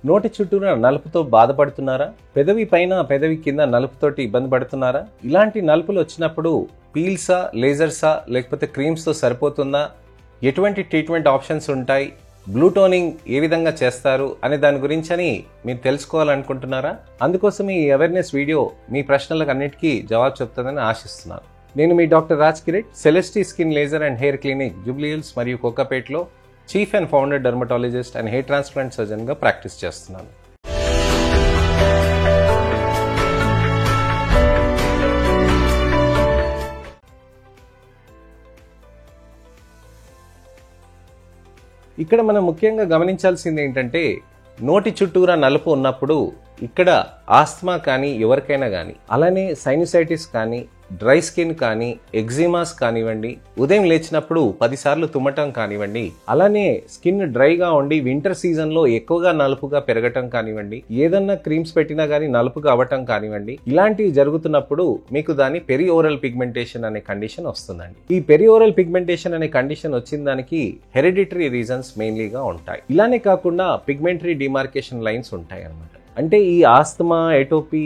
నోటి చుట్టూరా నలుపుతో బాధపడుతున్నారా? పెదవి పైన పెదవి కింద నలుపుతోటి ఇబ్బంది పడుతున్నారా? ఇలాంటి నలుపులు వచ్చినప్పుడు పీల్సా, లేజర్సా లేకపోతే క్రీమ్స్తో సరిపోతుందా? ఎటువంటి ట్రీట్మెంట్ ఆప్షన్స్ ఉంటాయి? బ్లూ టోనింగ్ ఏ విధంగా చేస్తారు అనే దాని గురించి మీరు తెలుసుకోవాలనుకుంటున్నారా? అందుకోసం ఈ అవేర్నెస్ వీడియో మీ ప్రశ్నలకు అన్నిటికీ జవాబు చెప్తుందని ఆశిస్తున్నాను. నేను మీ doctor Raj Kireet, Celesty skin laser and hair clinic Jubilee Hills మరియు కోకాపేట్లో chief and founder dermatologist and hair transplant సర్జన్గా ప్రాక్టీస్ చేస్తున్నాను. ఇక్కడ మనం ముఖ్యంగా గమనించాల్సింది ఏంటంటే, నోటి చుట్టూరా నలుపు ఉన్నప్పుడు ఇక్కడ ఆస్తమా కానీ ఎవరికైనా కానీ, అలానే సైనసైటిస్ కానీ, డ్రై స్కిన్ కానీ, ఎగ్జిమాస్ కానివ్వండి, ఉదయం లేచినప్పుడు 10 సార్లు తుమ్మటం కానివ్వండి, అలానే స్కిన్ డ్రైగా ఉండి వింటర్ సీజన్లో ఎక్కువగా నలుపుగా పెరగటం కానివ్వండి, ఏదన్నా క్రీమ్స్ పెట్టినా కానీ నలుపుగా అవ్వటం కానివ్వండి, ఇలాంటివి జరుగుతున్నప్పుడు మీకు దాని పెరిఓరల్ పిగ్మెంటేషన్ అనే కండిషన్ వస్తుందండి. ఈ పెరిఓరల్ పిగ్మెంటేషన్ అనే కండిషన్ వచ్చిన దానికి హెరిడిటరీ రీజన్స్ మెయిన్లీగా ఉంటాయి. ఇలానే కాకుండా పిగ్మెంటరీ డిమార్కేషన్ లైన్స్ ఉంటాయి అన్నమాట. అంటే ఈ asthma, atopy,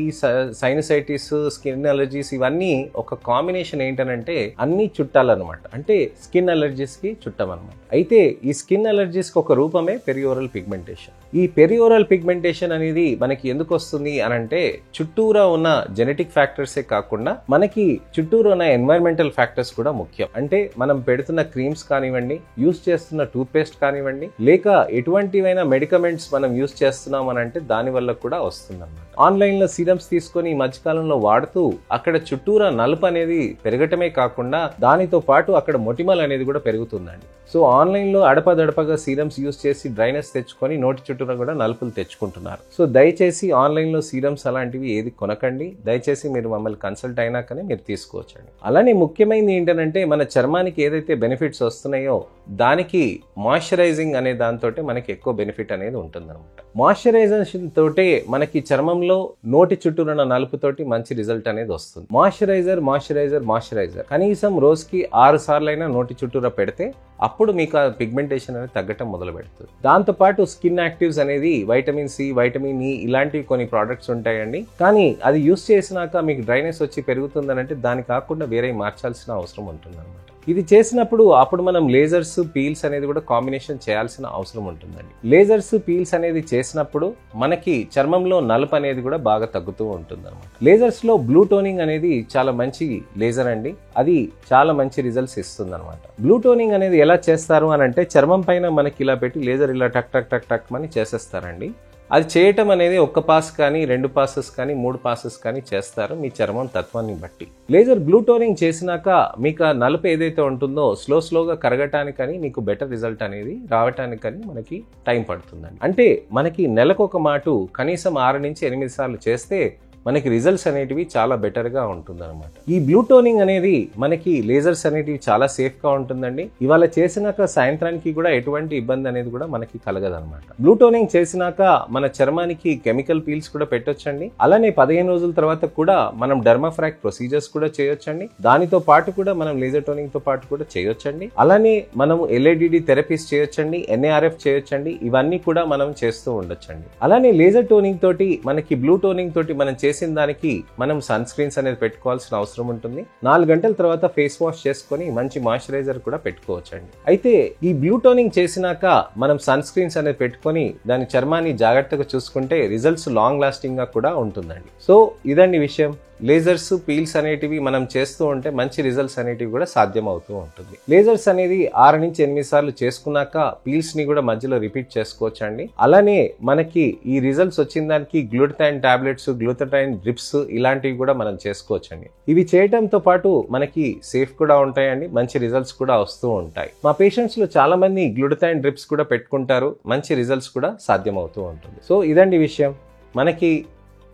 sinusitis, skin allergies ఇవన్నీ ఒక కాంబినేషన్ ఏంటనంటే అన్ని చుట్టాలన్నమాట. అంటే స్కిన్ అలర్జీస్ కి చుట్టం అనమాట. అయితే ఈ స్కిన్ అలర్జీస్ కి ఒక రూపమే పెరిఓరల్ పిగ్మెంటేషన్. ఈ పెరిఓరల్ పిగ్మెంటేషన్ అనేది మనకి ఎందుకు వస్తుంది అనంటే, చుట్టూరా ఉన్న జెనెటిక్ ఫ్యాక్టర్సే కాకుండా మనకి చుట్టూరా ఉన్న ఎన్వైరన్మెంటల్ ఫ్యాక్టర్స్ కూడా ముఖ్యం. అంటే మనం పెడుతున్న క్రీమ్స్ కానివ్వండి, యూస్ చేస్తున్న టూత్ పేస్ట్ కానివ్వండి, లేక ఎటువంటివైనా మెడికమెంట్స్ మనం యూస్ చేస్తున్నాం అనంటే దాని వల్ల కూడా వస్తుందన్నమాట. ఆన్లైన్ లో సీరమ్స్ తీసుకొని ఈ మధ్యకాలంలో వాడుతూ అక్కడ చుట్టూరా నలుపు అనేది పెరగటమే కాకుండా దానితో పాటు అక్కడ మొటిమల్ అనేది కూడా పెరుగుతుందండి. సో ఆన్లైన్ లో అడపదడపగా సీరమ్స్ యూస్ చేసి డ్రైనెస్ తెచ్చుకొని నోటి చుట్టూరా కూడా నలుపులు తెచ్చుకుంటున్నారు. సో దయచేసి ఆన్లైన్ లో సీరమ్స్ అలాంటివి ఏది కొనకండి. దయచేసి మీరు మమ్మల్ని కన్సల్ట్ అయినాకనే మీరు తీసుకోవచ్చండి. అలానే ముఖ్యమైనది ఏంటంటే, మన చర్మానికి ఏదైతే బెనిఫిట్స్ వస్తున్నాయో దానికి మాయిశ్చరైజింగ్ అనే దాంతో మనకి ఎక్కువ బెనిఫిట్ అనేది ఉంటుందన్నమాట. మాయిశ్చరైజేషన్ తోటే మనకి చర్మంలో నోటి చుట్టూరున్న నలుపుతోటి మంచి రిజల్ట్ అనేది వస్తుంది. మాయిశ్చరైజర్ కనీసం రోజుకి 6 సార్లైనా నోటి చుట్టూరా పెడితే అప్పుడు మీకు ఆ పిగ్మెంటేషన్ అనేది తగ్గటం మొదలు పెడుతుంది. దాంతోపాటు స్కిన్ యాక్టివ్స్ అనేది వైటమిన్ సి, వైటమిన్ ఈ ఇలాంటివి కొన్ని ప్రోడక్ట్స్ ఉంటాయండి. కానీ అది యూస్ చేసినాక మీకు డ్రైనెస్ వచ్చి పెరుగుతుందనంటే దాని కాకుండా వేరే మార్చాల్సిన అవసరం ఉంటుంది అనమాట. ఇది చేసినప్పుడు అప్పుడు మనం లేజర్స్, పీల్స్ అనేది కూడా కాంబినేషన్ చేయాల్సిన అవసరం ఉంటుందండి. లేజర్స్, పీల్స్ అనేది చేసినప్పుడు మనకి చర్మంలో నలుపు అనేది కూడా బాగా తగ్గుతూ ఉంటుంది అనమాట. లేజర్స్ లో బ్లూ టోనింగ్ అనేది చాలా మంచి లేజర్ అండి. అది చాలా మంచి రిజల్ట్స్ ఇస్తుంది అనమాట. బ్లూ టోనింగ్ అనేది ఎలా చేస్తారు అని అంటే, చర్మం పైన మనకి ఇలా పెట్టి లేజర్ ఇలా టక్ టక్ టక్ టక్ అని చేసేస్తారండి. అది చేయటం అనేది 1 పాస్ కానీ 2 పాసెస్ కానీ 3 పాసెస్ కానీ చేస్తారు మీ చర్మం తత్వాన్ని బట్టి. లేజర్ బ్లూ టోనింగ్ చేసినాక మీకు ఆ నలుపు ఏదైతే ఉంటుందో స్లోగా కరగటానికని మీకు బెటర్ రిజల్ట్ అనేది రావటానికని మనకి టైం పడుతుందండి. అంటే మనకి నెలకొక మాటు కనీసం 6 నుంచి 8 సార్లు చేస్తే మనకి రిజల్ట్స్ అనేటివి చాలా బెటర్గా ఉంటుందన్నమాట. ఈ బ్లూ టోనింగ్ అనేది మనకి లేజర్స్ అనేటివి చాలా సేఫ్గా ఉంటుందండి. ఇవాళ చేసినాక సాయంత్రానికి కూడా ఎటువంటి ఇబ్బంది అనేది కూడా మనకి కలగదనమాట. బ్లూ టోనింగ్ చేసినాక మన చర్మానికి కెమికల్ పీల్స్ కూడా పెట్టొచ్చండి. అలానే 15 రోజుల తర్వాత కూడా మనం డెర్మాఫ్రాక్ ప్రొసీజర్స్ కూడా చేయొచ్చండి. దానితో పాటు కూడా మనం లేజర్ టోనింగ్ తో పాటు కూడా చేయొచ్చండి. అలానే మనం ఎల్ఏడిడి థెరపీస్ చేయొచ్చండి, ఎన్ఏఆర్ఎఫ్ చేయొచ్చండి. ఇవన్నీ కూడా మనం చేస్తూ ఉండొచ్చండి. అలానే లేజర్ టోనింగ్ తోటి మనకి బ్లూ టోనింగ్ తోటి మనం చేసిన దానికి మనం సన్ స్క్రీన్స్ అనేది పెట్టుకోవాల్సిన అవసరం ఉంటుంది. 4 గంటల తర్వాత ఫేస్ వాష్ చేసుకొని మంచి మాయిశ్చరైజర్ కూడా పెట్టుకోవచ్చండి. అయితే ఈ బ్లూ టోనింగ్ చేసినాక మనం సన్ స్క్రీన్స్ అనేది పెట్టుకొని దాని చర్మాన్ని జాగ్రత్తగా చూసుకుంటే రిజల్ట్స్ లాంగ్ లాస్టింగ్ గా కూడా ఉంటుందండి. సో ఇదండి విషయం. లేజర్స్, పీల్స్ అనేటివి మనం చేస్తూ ఉంటే మంచి రిజల్ట్స్ అనేటివి కూడా సాధ్యం అవుతూ ఉంటుంది. లేజర్స్ అనేది 6 నుంచి 8 సార్లు చేసుకున్నాక పీల్స్ ని కూడా మధ్యలో రిపీట్ చేసుకోవచ్చు అండి. అలానే మనకి ఈ రిజల్ట్స్ వచ్చిన దానికి గ్లూటథైన్ టాబ్లెట్స్, గ్లూటథైన్ డ్రిప్స్ ఇలాంటివి కూడా మనం చేసుకోవచ్చండి. ఇవి చేయడంతో పాటు మనకి సేఫ్ కూడా ఉంటాయండి, మంచి రిజల్ట్స్ కూడా వస్తూ ఉంటాయి. మా పేషెంట్స్ లో చాలా మంది గ్లూటథైన్ డ్రిప్స్ కూడా పెట్టుకుంటారు, మంచి రిజల్ట్స్ కూడా సాధ్యం అవుతూ ఉంటుంది. సో ఇదండి విషయం. మనకి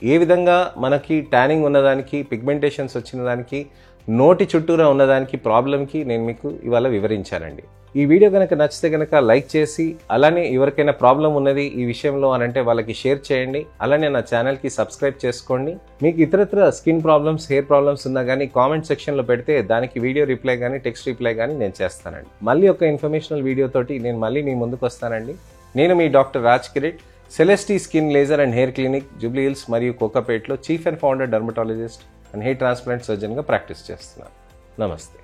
ఏ విధంగా మనకి ట్యానింగ్ ఉన్నదానికి, పిగ్మెంటేషన్స్ వచ్చిన దానికి, నోటి చుట్టూరా ఉన్నదానికి ప్రాబ్లంకి నేను మీకు ఇవాళ వివరించానండి. ఈ వీడియో కనుక నచ్చితే కనుక లైక్ చేసి, అలానే ఎవరికైనా ప్రాబ్లం ఉన్నది ఈ విషయంలో అని అంటే వాళ్ళకి షేర్ చేయండి. అలానే నా ఛానల్కి సబ్స్క్రైబ్ చేసుకోండి. మీకు ఇతరత్ర స్కిన్ ప్రాబ్లమ్స్, హెయిర్ ప్రాబ్లమ్స్ ఉన్నా కానీ కామెంట్ సెక్షన్లో పెడితే దానికి వీడియో రిప్లై కానీ టెక్స్ట్ రిప్లై కానీ నేను చేస్తానండి. మళ్ళీ ఒక ఇన్ఫర్మేషనల్ వీడియో తోటి నేను మళ్ళీ మీ ముందుకు వస్తానండి. నేను మీ doctor Raj Kireet, Celesty skin laser and hair clinic, Jubilee Hills మరియు కోకాపేట్లో chief and founder dermatologist and hair transplant సర్జన్గా ప్రాక్టీస్ చేస్తున్నాను. నమస్తే.